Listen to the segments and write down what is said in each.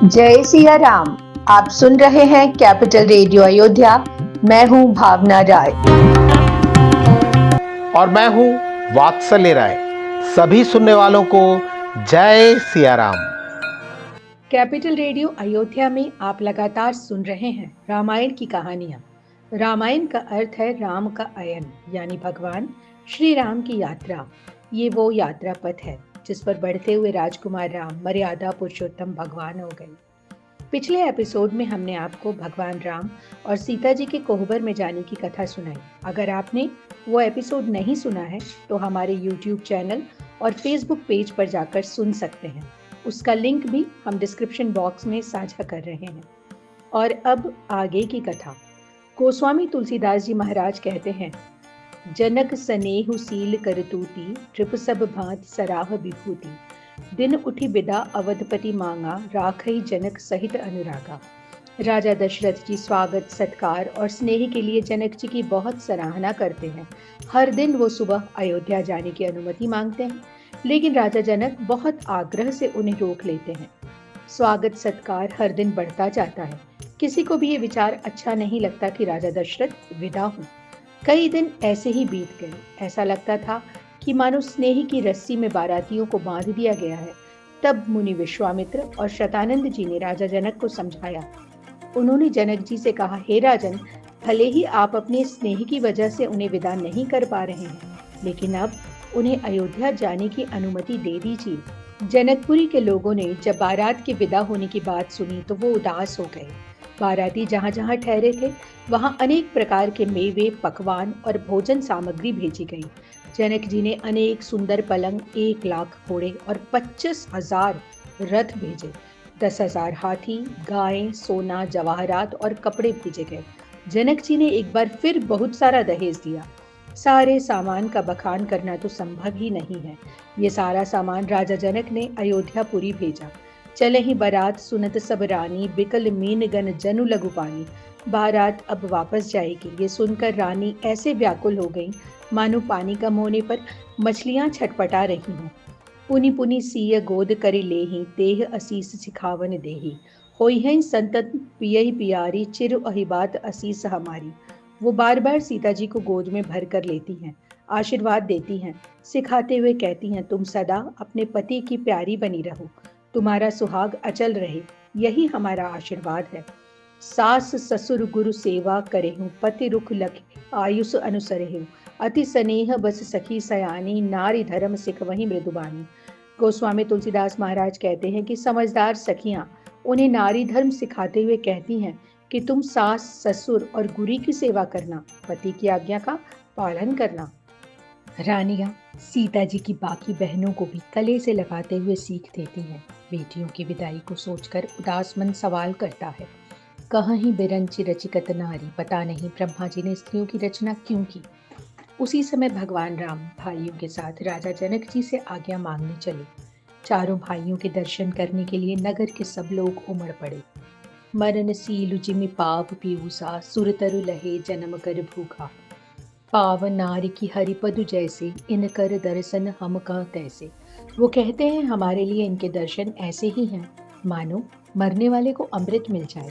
जय सिया राम। आप सुन रहे हैं कैपिटल रेडियो अयोध्या। मैं हूं भावना राय और मैं हूं वात्सल्य राय। सभी सुनने वालों को जय सिया राम। कैपिटल रेडियो अयोध्या में आप लगातार सुन रहे हैं रामायण की कहानियां। रामायण का अर्थ है राम का अयन, यानी भगवान श्री राम की यात्रा। ये वो यात्रा पथ है जिस पर बढ़ते हुए राजकुमार राम मर्यादा पुरुषोत्तम भगवान हो गए। पिछले एपिसोड में हमने आपको भगवान राम और सीता जी के कोहबर में जाने की कथा सुनाई। अगर आपने वो एपिसोड नहीं सुना है तो हमारे YouTube चैनल और Facebook पेज पर जाकर सुन सकते हैं। उसका लिंक भी हम डिस्क्रिप्शन बॉक्स में साझा कर रहे हैं। और अब आगे की कथा। गोस्वामी तुलसीदास जी महाराज कहते हैं, जनक सनेहु सील करतूती, ट्रिप सब भांति सराह विभूति। दिन उठी बिदा अवधपति मांगा, राखई जनक सहित अनुरागा। राजा दशरथ जी स्वागत, सत्कार और स्नेह के लिए जनक जी की बहुत सराहना करते हैं। हर दिन वो सुबह अयोध्या जाने की अनुमति मांगते हैं, लेकिन राजा जनक बहुत आग्रह से उन्हें रोक लेते हैं। स्वागत सत्कार हर दिन बढ़ता जाता है। किसी को भी ये विचार अच्छा नहीं लगता कि राजा दशरथ विदा हों। कई दिन ऐसे ही बीत गए। ऐसा लगता था कि मानो स्नेह की रस्सी में बारातियों को बांध दिया गया है। तब मुनि विश्वामित्र और शतानंद जी ने राजा जनक को समझाया। उन्होंने जनक जी से कहा, हे राजन, भले ही आप अपने स्नेह की वजह से उन्हें विदा नहीं कर पा रहे हैं, लेकिन अब उन्हें अयोध्या जाने की अनुमति दे दीजिए। जनकपुरी के लोगों ने जब बारात के विदा होने की बात सुनी तो वो उदास हो गए। बाराती जहाँ जहाँ ठहरे थे वहाँ अनेक प्रकार के मेवे, पकवान और भोजन सामग्री भेजी गई। जनक जी ने अनेक सुंदर पलंग, 1,00,000 घोड़े और 25,000 रथ भेजे। 10,000 हाथी, गायें, सोना, जवाहरात और कपड़े भेजे गए। जनक जी ने एक बार फिर बहुत सारा दहेज दिया। सारे सामान का बखान करना तो संभव ही नहीं है। ये सारा सामान राजा जनक ने अयोध्यापुरी भेजा। चले ही बारात सुनत सब रानी, बिकल मीन गन जनु लघु पानी। बारात अब वापस जाएगी, ये सुनकर रानी ऐसे व्याकुल हो गई मानो पानी कम होने पर मछलियां छटपटा रही हों। पुनि पुनि सीय गोद करि लेहि, तेह असीस सिखावन देहि। होई हैं संतत पियहि पियारी, चिर अहिबात असीस हमारी। वो बार बार सीता जी को गोद में भर कर लेती हैं, आशीर्वाद देती हैं, सिखाते हुए कहती हैं, तुम सदा अपने पति की प्यारी बनी रहो, तुम्हारा सुहाग अचल रहे, यही हमारा आशीर्वाद है। सास ससुर गुरु सेवा करेहूँ, पति रुख लख आयुष अनुसरेहूँ। अति स्नेह बस सखी सयानी, नारी धर्म सिख वही मृदुबानी। गोस्वामी तुलसीदास महाराज कहते हैं कि समझदार सखियां उन्हें नारी धर्म सिखाते हुए कहती हैं कि तुम सास, ससुर और गुरी की सेवा करना, पति की आज्ञा का पालन करना। रानियां सीता जी की बाकी बहनों को भी गले से लगाते हुए सीख देती हैं। बेटियों की विदाई को सोचकर उदास मन सवाल करता है, कहीं बिरंची रचिकत नारी, पता नहीं ब्रह्मा जी ने स्त्रियों की रचना क्यों की। उसी समय भगवान राम भाइयों के साथ राजा जनक जी से आज्ञा मांगने चले। चारों भाइयों के दर्शन करने के लिए नगर के सब लोग उमड़ पड़े। मरन सीलु जिमि पाव पीयूसा, सुरतरु लहे जन्म कर भूखा। पाव नारी की हरिपदु जैसे, इन कर दर्शन हम कह तैसे। वो कहते हैं हमारे लिए इनके दर्शन ऐसे ही हैं मानो मरने वाले को अमृत मिल जाए,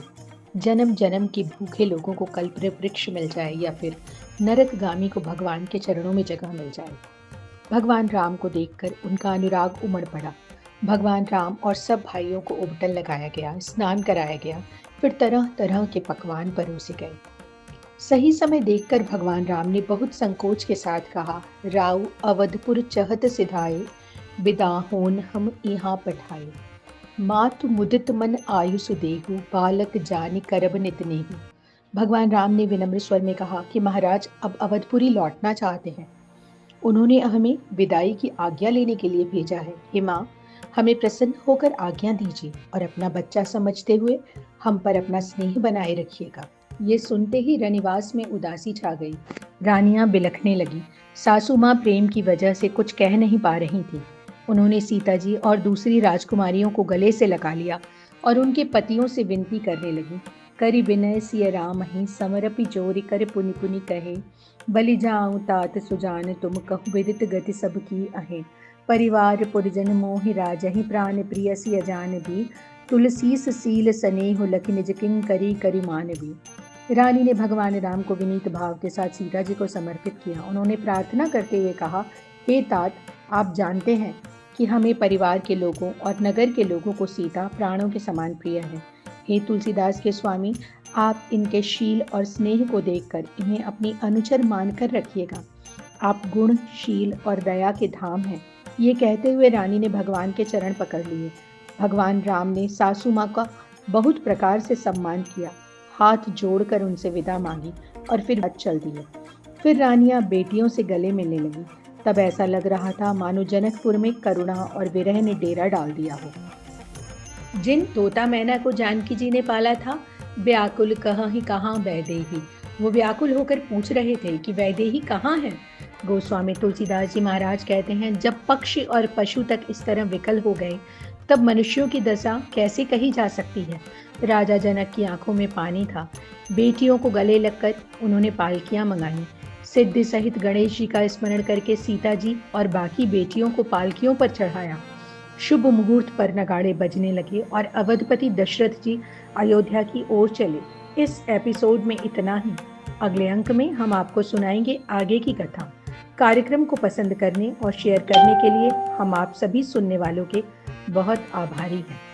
जन्म जन्म के भूखे लोगों को कल्प वृक्ष मिल जाए, या फिर नरकगामी को भगवान के चरणों में जगह मिल जाए। भगवान राम को देखकर उनका अनुराग उमड़ पड़ा। भगवान राम और सब भाइयों को उबटन लगाया गया, स्नान कराया गया, फिर तरह तरह के पकवान परोसे गए। सही समय देखकर भगवान राम ने बहुत संकोच के साथ कहा, राव अवधपुर चहत सिधाए, विदा होन हम यहाँ पठाए। मातु मुदित मन आयुष देहु, बालक जानि करब नित नेहु। भगवान राम ने विनम्र स्वर में कहा कि महाराज अब अवधपुरी लौटना चाहते हैं। उन्होंने हमें विदाई की आज्ञा लेने के लिए भेजा है। हे माँ, हमें प्रसन्न होकर आज्ञा दीजिए और अपना बच्चा समझते हुए हम पर अपना स्नेह बनाए रखिएगा। ये सुनते ही रनिवास में उदासी छा गई। रानियां बिलखने लगी। सासू माँ प्रेम की वजह से कुछ कह नहीं पा रही थी। उन्होंने सीता जी और दूसरी राजकुमारियों को गले से लगा लिया और उनके पतियों से विनती करने लगी, करि विनय सिय राम ही, समरपि जोरि कर पुनि पुनि कहे। बलि जाऊं तात सुजान तुम, कहु विदित गति सबकी अहे। परिवार पुरजन मोहि राजहि, प्राण प्रिय सिय जान भी, तुलसीस सील स्नेह लखि निज किंकरी करि मानवी। रानी ने भगवान राम को विनीत भाव के साथ सीता जी को समर्पित किया। उन्होंने प्रार्थना करते हुए कहा, हे तात, आप जानते हैं कि हमें परिवार के लोगों और नगर के लोगों को सीता प्राणों के समान प्रिय है। हे तुलसीदास के स्वामी, आप इनके शील और स्नेह को देखकर इन्हें अपनी अनुचर मानकर रखिएगा। आप गुण, शील और दया के धाम हैं। ये कहते हुए रानी ने भगवान के चरण पकड़ लिए। भगवान राम ने सासू माँ का बहुत प्रकार से सम्मान किया, हाथ जोड़कर उनसे विदा मांगी और फिर चल दिए। फिर रानियां बेटियों से गले मिलने लगी। तब ऐसा लग रहा था मानो जनकपुर में करुणा और विरह ने डेरा डाल दिया हो। जिन तोता मैना को जानकी जी ने पाला था, व्याकुल कहाँ वैदेही, वो व्याकुल होकर पूछ रहे थे कि वैदेही कहाँ है। गोस्वामी तुलसीदास जी महाराज कहते हैं, जब पक्षी और पशु तक इस तरह विकल हो गए, तब मनुष्यों की दशा कैसे कही जा सकती है। राजा जनक की आंखों में पानी था। बेटियों को गले लगकर उन्होंने पालकियां मंगाई। सिद्धि सहित गणेश जी का स्मरण करके सीता जी और बाकी बेटियों को पालकियों पर चढ़ाया। शुभ मुहूर्त पर नगाड़े बजने लगे और अवधपति दशरथ जी अयोध्या की ओर चले। इस एपिसोड में इतना ही। अगले अंक में हम आपको सुनाएंगे आगे की कथा। कार्यक्रम को पसंद करने और शेयर करने के लिए हम आप सभी सुनने वालों के बहुत आभारी हैं।